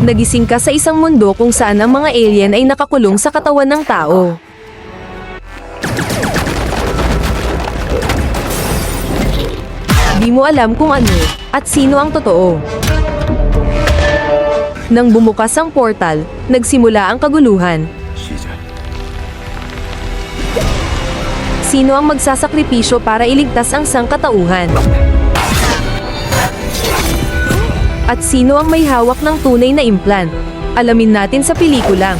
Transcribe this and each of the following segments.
Nagising ka sa isang mundo kung saan ang mga alien ay nakakulong sa katawan ng tao. Di mo alam kung ano at sino ang totoo. Nang bumukas ang portal, nagsimula ang kaguluhan. Sino ang magsasakripisyo para iligtas ang sangkatauhan? At sino ang may hawak ng tunay na implant? Alamin natin sa pelikulang.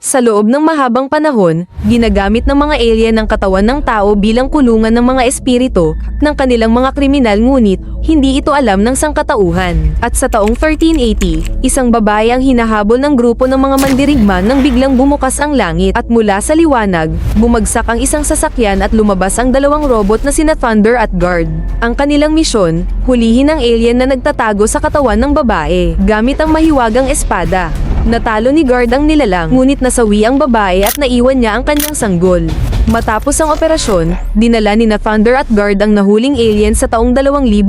Sa loob ng mahabang panahon, ginagamit ng mga alien ang katawan ng tao bilang kulungan ng mga espiritu ng kanilang mga kriminal, ngunit hindi ito alam ng sangkatauhan. At sa taong 1380, isang babae ang hinahabol ng grupo ng mga mandirigma nang biglang bumukas ang langit at mula sa liwanag, bumagsak ang isang sasakyan at lumabas ang dalawang robot na sina Thunder at Guard. Ang kanilang misyon, hulihin ang alien na nagtatago sa katawan ng babae gamit ang mahiwagang espada. Natalo ni Guard ang nilalang, ngunit nasawi ang babae at naiwan niya ang kanyang sanggol. Matapos ang operasyon, dinala ni Thunder at Guard ang nahuling alien sa taong 2012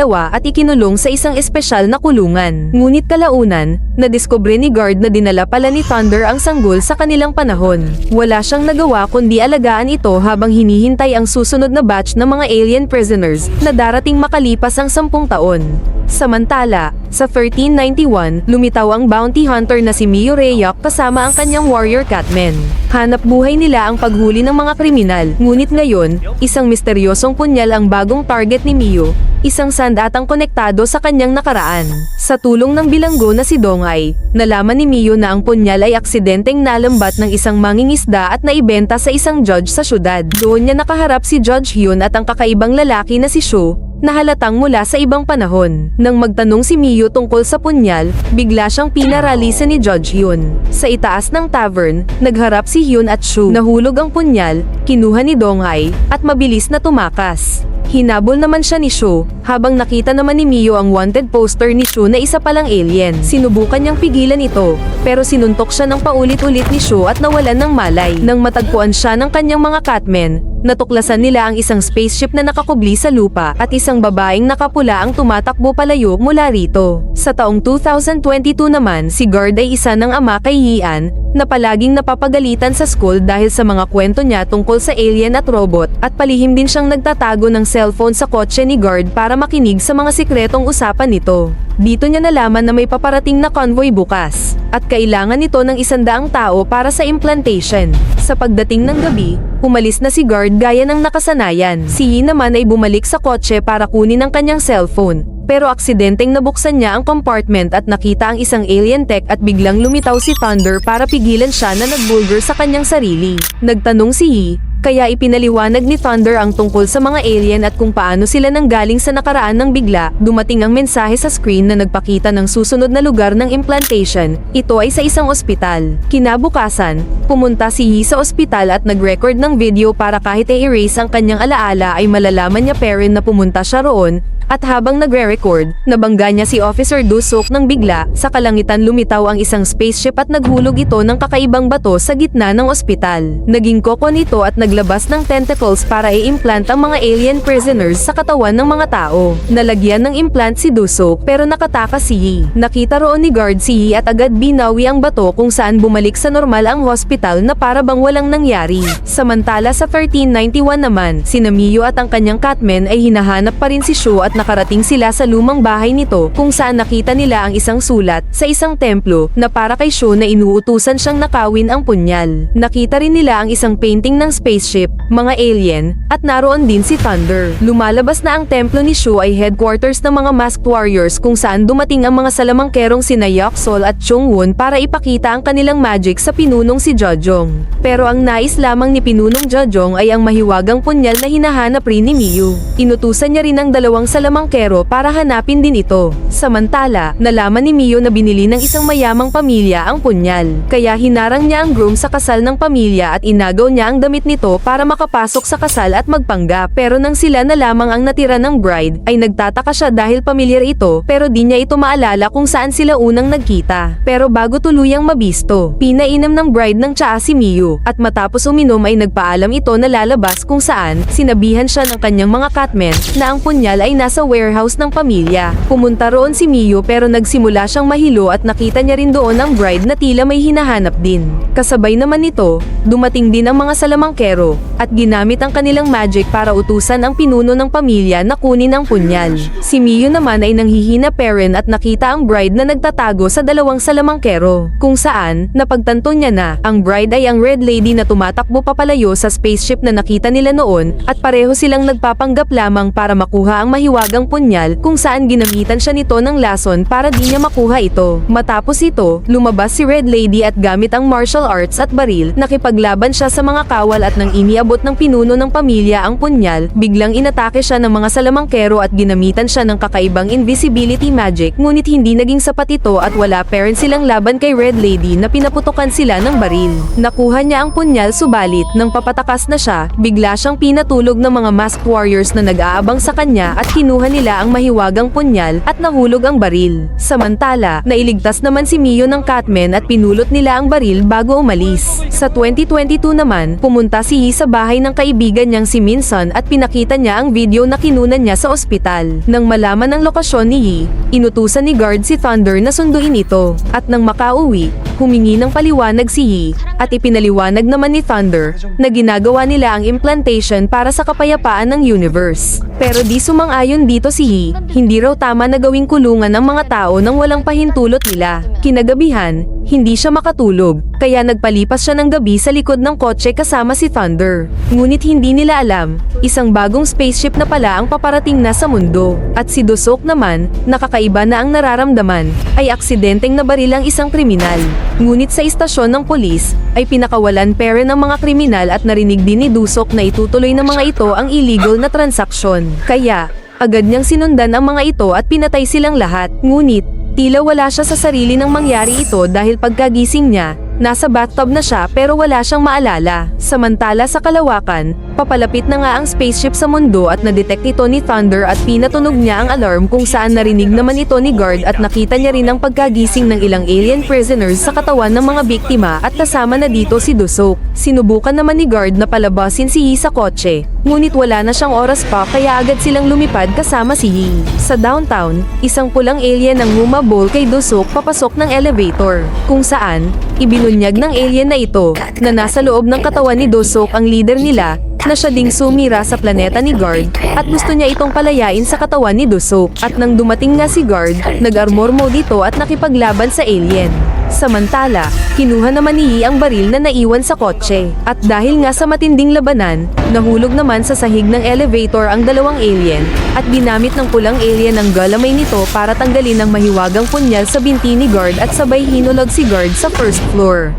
at ikinulong sa isang espesyal na kulungan. Ngunit kalaunan, nadiskubre ni Guard na dinala pala ni Thunder ang sanggol sa kanilang panahon. Wala siyang nagawa kundi alagaan ito habang hinihintay ang susunod na batch ng mga alien prisoners na darating makalipas ang 10 taon. Samantala, sa 1391, lumitaw ang bounty hunter na si Mio Rayok kasama ang kanyang warrior Catman. Hanap buhay nila ang paghuli ng mga kriminal, ngunit ngayon, isang misteryosong punyal ang bagong target ni Mio, isang sandatang konektado sa kanyang nakaraan. Sa tulong ng bilanggo na si Dongay, nalaman ni Mio na ang punyal ay aksidenteng nalambat ng isang mangingisda at naibenta sa isang judge sa syudad. Doon niya nakaharap si Judge Hyun at ang kakaibang lalaki na si Shu, na halatang mula sa ibang panahon. Nang magtanong si Mio tungkol sa punyal, bigla siyang pinaralisa ni Judge Hyun. Sa itaas ng tavern, nagharap si Hyun at Shu. Nahulog ang punyal, kinuha ni Donghay, at mabilis na tumakas. Hinabol naman siya ni Shu, habang nakita naman ni Mio ang wanted poster ni Shu na isa palang alien. Sinubukan niyang pigilan ito, pero sinuntok siya ng paulit-ulit ni Shu at nawalan ng malay. Nang matagpuan siya ng kanyang mga Catmen, natuklasan nila ang isang spaceship na nakakubli sa lupa at isang babaeng nakapula ang tumatakbo palayo mula rito. Sa taong 2022 naman, si Guard ay isa ng ama kay Yian, na palaging napapagalitan sa school dahil sa mga kwento niya tungkol sa alien at robot, at palihim din siyang nagtatago ng cellphone sa kotse ni Guard para makinig sa mga sikretong usapan nito. Dito niya nalaman na may paparating na convoy bukas, at kailangan nito ng 100 tao para sa implantation. Sa pagdating ng gabi, umalis na si Guard gaya ng nakasanayan. Si Yi naman ay bumalik sa kotse para kunin ang kanyang cellphone, pero aksidenteng nabuksan niya ang compartment at nakita ang isang alien tech at biglang lumitaw si Thunder para pigilan siya na nagbulgar sa kanyang sarili. Nagtanong si Yi, kaya ipinaliwanag ni Thunder ang tungkol sa mga alien at kung paano sila nanggaling sa nakaraan nang bigla dumating ang mensahe sa screen na nagpakita ng susunod na lugar ng implantation. Ito ay sa isang ospital. Kinabukasan, pumunta si Yi sa ospital at nag-record ng video para kahit i-erase ang kanyang alaala ay malalaman niya pa rin na pumunta siya roon. At habang nagre-record, nabangga niya si Officer Dusok nang bigla, sa kalangitan lumitaw ang isang spaceship at naghulog ito ng kakaibang bato sa gitna ng ospital. Naging koko nito at naglabas ng tentacles para i-implant ang mga alien prisoners sa katawan ng mga tao. Nalagyan ng implant si Dusok pero nakatakas si Yi. Nakita roon ni Guard si Yi at agad binawi ang bato kung saan bumalik sa normal ang hospital na para bang walang nangyari. Samantala sa 1391 naman, si Mio at ang kanyang Catmen ay hinahanap pa rin si Shu at nakarating sila sa lumang bahay nito kung saan nakita nila ang isang sulat sa isang templo na para kay Shu na inuutusan siyang nakawin ang punyal. Nakita rin nila ang isang painting ng spaceship, mga alien, at naroon din si Thunder. Lumalabas na ang templo ni Shu ay headquarters ng mga masked warriors kung saan dumating ang mga salamangkerong sina Yaksol at Chungwon para ipakita ang kanilang magic sa pinunong si Jojong. Pero ang nais lamang ni pinunong Jojong ay ang mahiwagang punyal na hinahanap rin ni Mio. Inutusan niya rin ang dalawang salamangkero para hanapin din ito. Samantala, nalaman ni Mio na binili ng isang mayamang pamilya ang punyal. Kaya hinarang niya ang groom sa kasal ng pamilya at inagaw niya ang damit nito ito para makapasok sa kasal at magpanggap. Pero nang sila na lamang ang natira ng bride, ay nagtataka siya dahil pamilyar ito pero di niya ito maalala kung saan sila unang nagkita. Pero bago tuluyang mabisto, pinainom ng bride ng tsaa si Miyu at matapos uminom ay nagpaalam ito na lalabas kung saan sinabihan siya ng kanyang mga catmen na ang punyal ay nasa warehouse ng pamilya. Pumunta roon si Miyu pero nagsimula siyang mahilo at nakita niya rin doon ang bride na tila may hinahanap din. Kasabay naman nito, dumating din ang mga salamangkero at ginamit ang kanilang magic para utusan ang pinuno ng pamilya na kunin ang punyal. Si Miyu naman ay nanghihina parent at nakita ang bride na nagtatago sa dalawang salamangkero, kung saan napagtanto niya na ang bride ay ang Red Lady na tumatakbo papalayo sa spaceship na nakita nila noon at pareho silang nagpapanggap lamang para makuha ang mahiwagang punyal kung saan ginamitan siya nito ng lason para di niya makuha ito. Matapos ito, lumabas si Red Lady at gamit ang martial arts at baril, nakipaglaban siya sa mga kawal at nang iniabot ng pinuno ng pamilya ang punyal, biglang inatake siya ng mga salamangkero at ginamitan siya ng kakaibang invisibility magic, ngunit hindi naging sapat ito at wala pa rin silang laban kay Red Lady na pinaputokan sila ng baril. Nakuha niya ang punyal subalit nang papatakas na siya, bigla siyang pinatulog ng mga masked warriors na nag-aabang sa kanya at kinuha nila ang mahiwagang punyal at nahulog ang baril. Samantala, nailigtas naman si Miyu ng catmen at pinulot nila ang baril bago umalis. Sa 2022 naman, pumunta si Yi sa bahay ng kaibigan niyang si Minsun at pinakita niya ang video na kinunan niya sa ospital. Nang malaman ang lokasyon ni Yi, inutusan ni guard si Thunder na sunduin ito. At nang makauwi, humingi ng paliwanag si Yi at ipinaliwanag naman ni Thunder na ginagawa nila ang implantation para sa kapayapaan ng universe. Pero di sumang-ayon dito si Yi, hindi raw tama na gawing kulungan ng mga tao nang walang pahintulot nila. Kinagabihan, hindi siya makatulog, kaya nagpalipas siya ng gabi sa likod ng kotse kasama si Thunder. Ngunit hindi nila alam, isang bagong spaceship na pala ang paparating na sa mundo. At si Dosok naman, nakakaiba na ang nararamdaman, ay aksidenteng nabaril ang isang kriminal. Ngunit sa istasyon ng polis, ay pinakawalan pera ng mga kriminal at narinig din ni Dosok na itutuloy ng mga ito ang illegal na transaksyon. Kaya, agad niyang sinundan ang mga ito at pinatay silang lahat. Ngunit, tila wala siya sa sarili nang mangyari ito dahil pagkagising niya, nasa bathtub na siya pero wala siyang maalala. Samantala sa kalawakan, papalapit na nga ang spaceship sa mundo at nadetect ito ni Thunder at pinatunog niya ang alarm kung saan narinig naman ito ni guard at nakita niya rin ang pagkagising ng ilang alien prisoners sa katawan ng mga biktima at kasama na dito si Dosok. Sinubukan naman ni guard na palabasin si Yi sa kotse, ngunit wala na siyang oras pa kaya agad silang lumipad kasama si Yi. Sa downtown, isang pulang alien ang humabol kay Dosok papasok ng elevator, kung saan ibinunyag ng alien na ito na nasa loob ng katawan ni Dosok ang leader nila na siya ding sumira sa planeta ni Guard at gusto niya itong palayain sa katawan ni Dosok. At nang dumating nga si Guard, nag-armor mode ito at nakipaglaban sa alien. Samantala, kinuha naman ni Yi ang baril na naiwan sa kotse. At dahil nga sa matinding labanan, nahulog naman sa sahig ng elevator ang dalawang alien at ginamit ng pulang alien ang galamay nito para tanggalin ang mahiwagang punyal sa binti ni Guard at sabay hinulog si Guard sa first floor.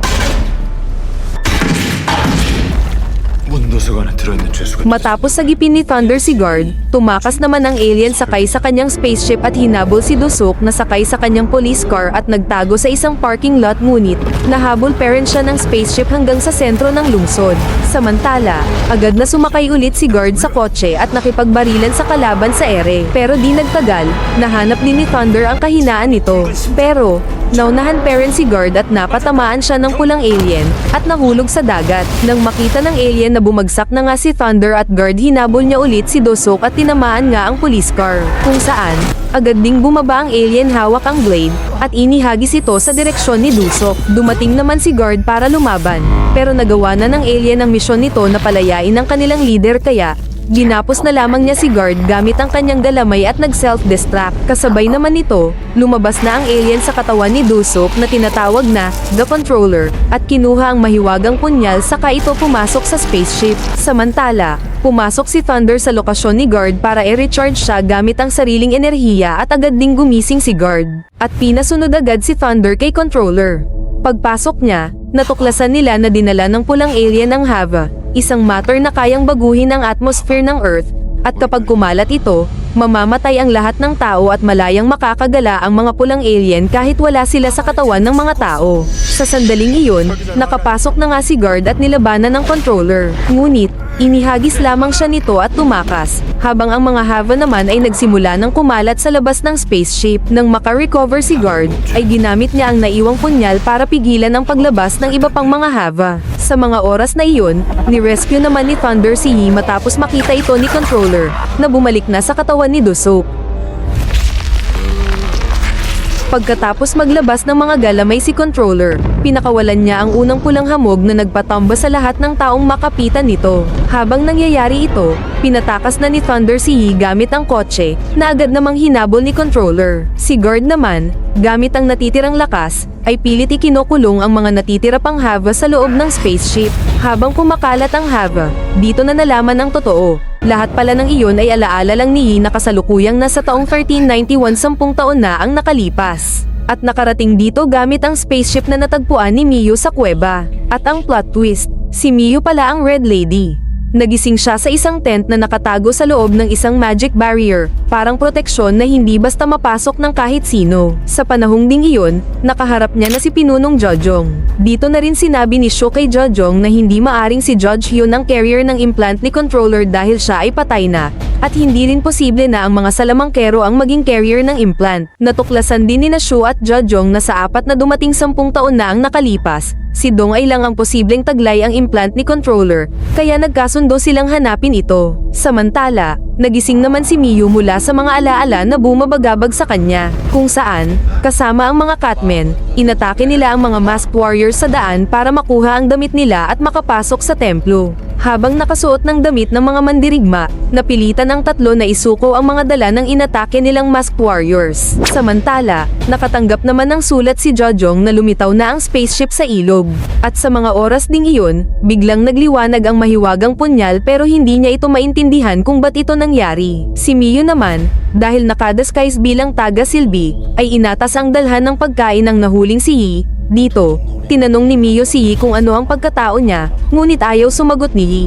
Matapos sagipin ni Thunder si Guard, tumakas naman ang alien sakay sa kanyang spaceship at hinabol si Dosok na sakay sa kanyang police car at nagtago sa isang parking lot, ngunit nahabol parent siya ng spaceship hanggang sa sentro ng lungsod. Samantala, agad na sumakay ulit si Guard sa kotse at nakipagbarilan sa kalaban sa ere. Pero di nagtagal, nahanap din ni Thunder ang kahinaan nito. Pero, naunahan parent si Guard at napatamaan siya ng pulang alien at nahulog sa dagat. Nang makita ng alien na bumagsak na nga si Thunder at Guard, hinabol niya ulit si Dosok at tinamaan nga ang police car, kung saan agad ding bumaba ang alien hawak ang blade at inihagis ito sa direksyon ni Dosok. Dumating naman si Guard para lumaban, pero nagawa na ng alien ang misyon nito na palayain ang kanilang leader kaya ginapos na lamang niya si Guard gamit ang kanyang galamay at nag-self-destruct. Kasabay naman nito, lumabas na ang alien sa katawan ni Dosok na tinatawag na The Controller at kinuha ang mahiwagang punyal saka ito pumasok sa spaceship. Samantala, pumasok si Thunder sa lokasyon ni Guard para i-recharge siya gamit ang sariling enerhiya at agad ding gumising si Guard. At pinasunod agad si Thunder kay Controller. Pagpasok niya, natuklasan nila na dinala ng pulang alien ang Hava, isang matter na kayang baguhin ang atmosphere ng Earth, at kapag kumalat ito, mamamatay ang lahat ng tao at malayang makakagala ang mga pulang alien kahit wala sila sa katawan ng mga tao. Sa sandaling iyon, nakapasok na nga si guard at nilabanan ng controller. Ngunit, inihagis lamang siya nito at tumakas, habang ang mga Hava naman ay nagsimula ng kumalat sa labas ng spaceship. Nang makarecover si guard, ay ginamit niya ang naiwang punyal para pigilan ang paglabas ng iba pang mga Hava. Sa mga oras na iyon, ni-rescue naman ni Thunder si Yi matapos makita ito ni controller, na bumalik na sa katawan ni Dusuk. Pagkatapos maglabas ng mga galamay si controller, pinakawalan niya ang unang pulang hamog na nagpatamba sa lahat ng taong makapitan nito. Habang nangyayari ito, pinatakas na ni Thunder si Yi gamit ang kotse, na agad namang hinabol ni controller. Si guard naman, gamit ang natitirang lakas, ay pilit ikinokulong ang mga natitira pang Hava sa loob ng spaceship. Habang kumakalat ang Hava, dito na nalaman ang totoo. Lahat pala ng iyon ay alaala lang ni Yi na kasalukuyang nasa taong 1391, 10 taon na ang nakalipas. At nakarating dito gamit ang spaceship na natagpuan ni Miyu sa kuweba. At ang plot twist, si Miyu pala ang Red Lady. Nagising siya sa isang tent na nakatago sa loob ng isang magic barrier, parang proteksyon na hindi basta mapasok ng kahit sino. Sa panahong ding iyon, nakaharap niya na si Pinunong Jojong. Dito na rin sinabi ni Sho kay Jojong na hindi maaring si Judge Hyun ang carrier ng implant ni controller dahil siya ay patay na, at hindi rin posible na ang mga salamangkero ang maging carrier ng implant. Natuklasan din ni na Sho at Jojong na sa apat na dumating 10 taon na ang nakalipas, si Dong ay lang ang posibleng taglay ang implant ni controller, kaya nagkasundo silang hanapin ito. Samantala, nagising naman si Miyu mula sa mga alaala na bumabagabag sa kanya, kung saan, kasama ang mga Catmen, inatake nila ang mga masked warriors sa daan para makuha ang damit nila at makapasok sa templo. Habang nakasuot ng damit ng mga mandirigma, napilitan ang tatlo na isuko ang mga dala ng inatake nilang masked warriors. Samantala, nakatanggap naman ng sulat si Jojong na lumitaw na ang spaceship sa ilog. At sa mga oras ding iyon, biglang nagliwanag ang mahiwagang punyal pero hindi niya ito maintindihan kung ba't ito nangyari. Si Miyu naman, dahil nakadisguise bilang taga-silbi, ay inatas ang dalhan ng pagkain ng nahuling si Yi. Dito, tinanong ni Miyu si Yi kung ano ang pagkatao niya, ngunit ayaw sumagot ni Yi.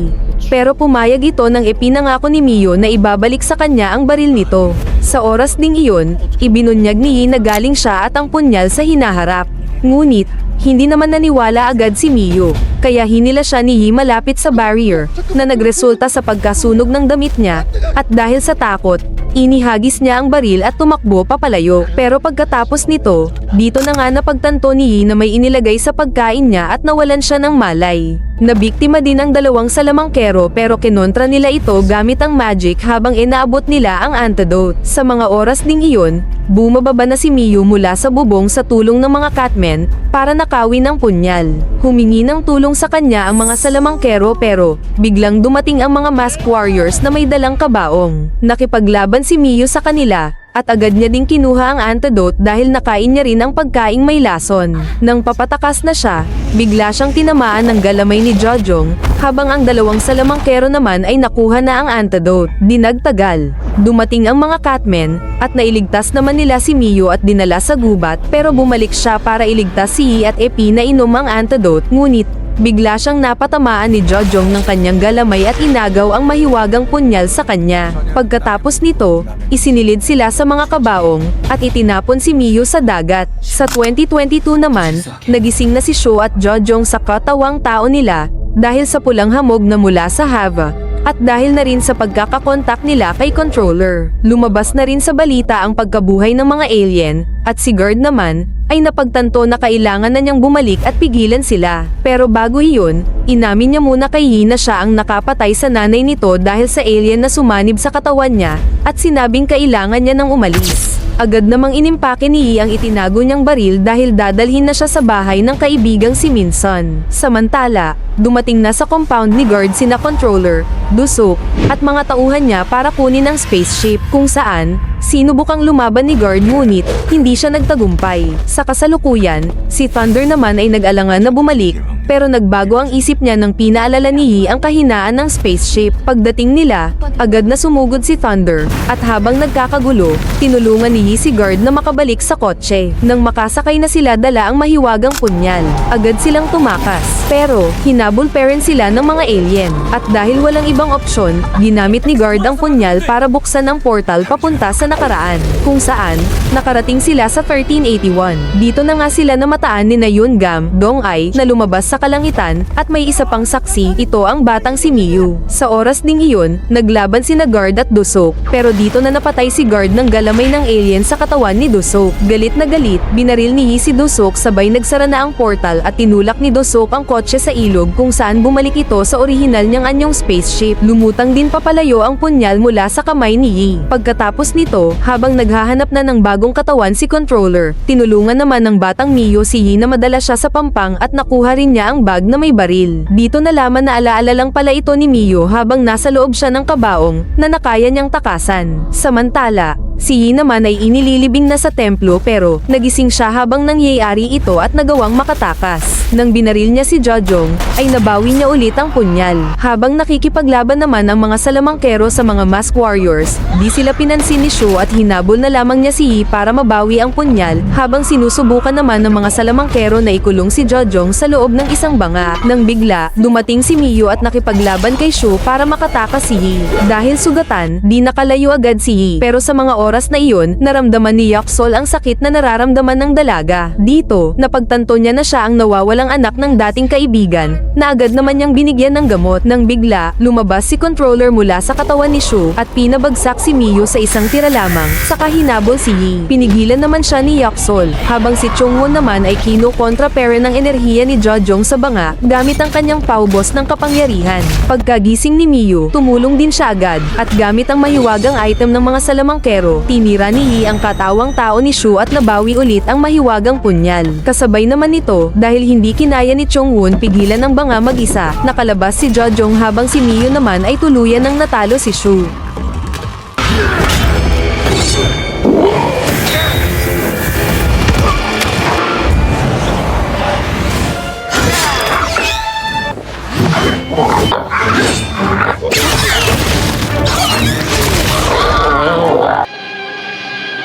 Pero pumayag ito nang ipinangako ni Miyu na ibabalik sa kanya ang baril nito. Sa oras ding iyon, ibinunyag ni Yi na galing siya at ang punyal sa hinaharap. Ngunit, hindi naman naniwala agad si Miyu, kaya hinila siya ni Yi malapit sa barrier, na nagresulta sa pagkasunog ng damit niya, at dahil sa takot, inihagis niya ang baril at tumakbo papalayo. Pero pagkatapos nito, dito na nga napagtanto ni Yi na may inilagay sa pagkain niya at nawalan siya ng malay. Nabiktima din ang dalawang salamangkero pero kinontra nila ito gamit ang magic habang inaabot nila ang antidote. Sa mga oras ding iyon, bumababa na si Miyu mula sa bubong sa tulong ng mga Catmen para nakawin ang punyal. Humingi ng tulong sa kanya ang mga salamangkero pero biglang dumating ang mga masked warriors na may dalang kabaong. Nakipaglaban si Miyu sa kanila, at agad niya ding kinuha ang antidote dahil nakain niya rin ang pagkaing may lason. Nang papatakas na siya, bigla siyang tinamaan ng galamay ni Jojong, habang ang dalawang salamangkero naman ay nakuha na ang antidote. Dinagtagal, dumating ang mga Catmen, at nailigtas naman nila si Miyu at dinala sa gubat pero bumalik siya para iligtas si Yi at Epi na inom ang antidote, ngunit bigla siyang napatamaan ni Jojong ng kanyang galamay at inagaw ang mahiwagang punyal sa kanya. Pagkatapos nito, isinilid sila sa mga kabaong, at itinapon si Miyu sa dagat. Sa 2022 naman, nagising na si Sho at Jojong sa katawang tao nila, dahil sa pulang hamog na mula sa Hava, at dahil na rin sa pagkakakontak nila kay controller. Lumabas na rin sa balita ang pagkabuhay ng mga alien, at si Guard naman, ay napagtanto na kailangan na niyang bumalik at pigilan sila. Pero bago iyon, inamin niya muna kay Yi na siya ang nakapatay sa nanay nito dahil sa alien na sumanib sa katawan niya, at sinabing kailangan niya nang umalis. Agad namang inimpake ni Yi ang itinago niyang baril dahil dadalhin na siya sa bahay ng kaibigang si Minson. Samantala, dumating na sa compound ni Guard sina controller, Dusuk, at mga tauhan niya para kunin ang spaceship, kung saan sinubukang lumaban ni Guard ngunit hindi siya nagtagumpay. Sa kasalukuyan, si Thunder naman ay nag-alangan na bumalik, pero nagbago ang isip niya nang pinaalala ni Yi ang kahinaan ng spaceship. Pagdating nila, agad na sumugod si Thunder, at habang nagkakagulo, tinulungan ni Yi si Guard na makabalik sa kotse. Nang makasakay na sila, dala ang mahiwagang punyal. Agad silang tumakas, pero hinabol pa rin sila ng mga alien. At dahil walang ibang opsyon, ginamit ni Guard ang punyal para buksan ang portal papunta sa nakaraan, kung saan nakarating sila sa 1381. Dito na nga sila namataan ni Yun Gam, Dong Ai, na lumabas sa kalangitan, at may isa pang saksi, ito ang batang si Miyu. Sa oras ding iyon, naglaban sina Guard at Dusok, pero dito na napatay si Guard ng galamay ng alien sa katawan ni Dusok. Galit na galit, binaril ni Yi si Dusok, sabay nagsara na ang portal at tinulak ni Dusok ang kotse sa ilog kung saan bumalik ito sa orihinal niyang anyong spaceship. Lumutang din papalayo ang punyal mula sa kamay ni Yi. Pagkatapos nito, habang naghahanap na ng bagong katawan si Controller, tinulungan naman ng batang Miyu si Yi na madala siya sa pampang at nakuha rin niya ang bag na may baril. Dito nalaman na alaala lang pala ito ni Miyu habang nasa loob siya ng kabaong na nakaya niyang takasan. Samantala, si Yi naman ay inililibing na sa templo pero nagising siya habang nangyayari ito at nagawang makatakas. Nang binaril niya si Jojong, ay nabawi niya ulit ang punyal. Habang nakikipaglaban naman ang mga salamangkero sa mga mask warriors, di sila pinansin ni Shu at hinabol na lamang niya si Yi para mabawi ang punyal habang sinusubukan naman ng mga salamangkero na ikulong si Jojong sa loob ng isang banga. Nang bigla, dumating si Miyu at nakipaglaban kay Shu para makatakas si Yi. Dahil sugatan, di nakalayo agad si Yi, pero sa mga oras na iyon, naramdaman ni Yaksol ang sakit na nararamdaman ng dalaga. Dito, napagtanto niya na siya ang nawawalang anak ng dating kaibigan, na agad naman niyang binigyan ng gamot. Nang bigla, lumabas si Controller mula sa katawan ni Shu at pinabagsak si Miyu sa isang tira lamang, saka hinabol si Yi. Pinigilan naman siya ni Yaksol, habang si Chungwon naman ay kino-kontra-pere ng enerhiya ni Jojong sa banga, gamit ang kanyang paubos ng kapangyarihan. Pagkagising ni Miyu, tumulong din siya agad, at gamit ang mahiwagang item ng mga salamangkero, tinira ni Yi ang katawang tao ni Shu at nabawi ulit ang mahiwagang punyal. Kasabay naman nito, dahil hindi kinaya ni Chungwon pigilan ang banga mag-isa, nakalabas si Jojong habang si Miyu naman ay tuluyan ng natalo si Shu.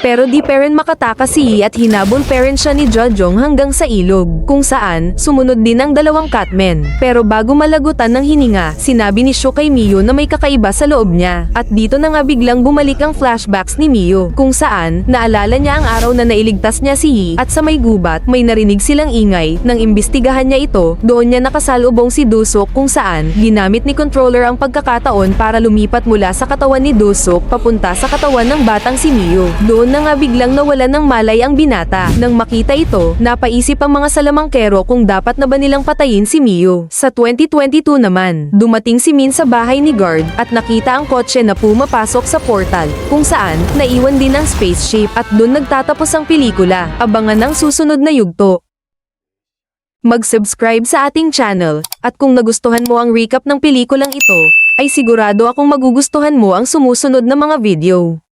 Pero di pa rin makatakas si Yi at hinabol pa rin siya ni Jojong hanggang sa ilog, kung saan sumunod din ang dalawang Catmen. Pero bago malagutan ng hininga, sinabi ni Shu kay Miyu na may kakaiba sa loob niya. At dito na nga biglang bumalik ang flashbacks ni Miyu, kung saan naalala niya ang araw na nailigtas niya si Yi, at sa may gubat may narinig silang ingay. Nang imbestigahan niya ito, doon niya nakasalubong si Dusok, kung saan ginamit ni Controller ang pagkakataon para lumipat mula sa katawan ni Dusok papunta sa katawan ng batang si Miyu. Doon na nga biglang nawalan ng malay ang binata. Nang makita ito, napaisip ang mga salamangkero kung dapat na ba nilang patayin si Miyu. Sa 2022 naman, dumating si Min sa bahay ni Guard at nakita ang kotse na pumapasok sa portal, kung saan naiwan din ang spaceship, at doon nagtatapos ang pelikula. Abangan ang susunod na yugto. Mag-subscribe sa ating channel, at kung nagustuhan mo ang recap ng pelikulang ito, ay sigurado akong magugustuhan mo ang sumusunod na mga video.